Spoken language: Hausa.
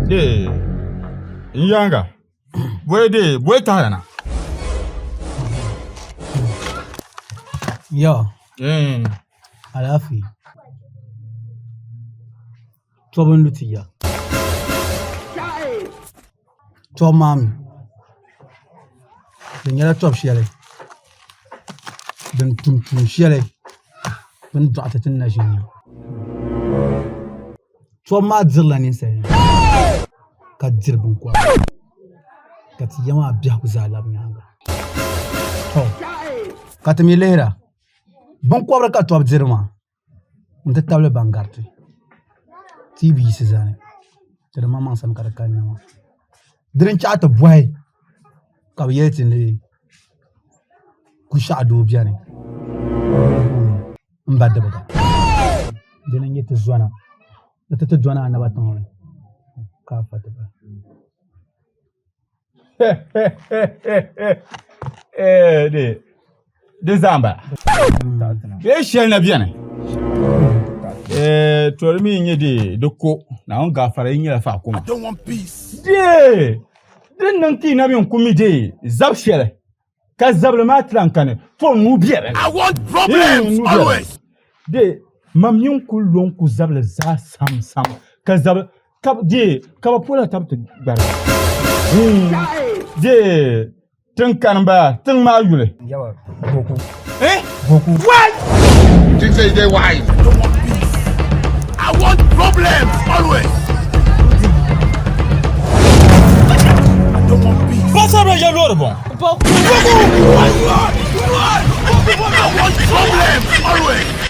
De Yanga. Boy Tana. Yo. Alafi. Tobon lutiya. Tob mami. Nyala top shele. Den tum shele. Den dota tin na jinya. Tob ma dirla ni sai. Ka dirbin kwa. Ka ti yama biya ku zalab nyanga. To. Ka tami lehra. Bon kwa ka tob dirma. Unta table bangarti. TV sizane. Tere mama san karakanya ma. Dirin chata boy. Ka yeti ni. Ku shado biane. Mbadde baka. Dirin yeti zwana. Tete zwana na baton. Ka fata ba. De Zamba. Shel na biane. Tormi nyedi doko na on gafara yin fa kuma. I don't want peace. Den nan ti na bi nkumi de zabshele. Ka zable ma trankane. Fo mu biere. I want problems always. De mam yin kulon ku zable za sam. Ka zable ka de ka ba pola tab te bar. De tun ba tun ma yule. Yawa boku. Boku. What? You think say they wise? I don't want peace. I want problems always. I don't want peace. Passa pra já louro bom. I want problems always.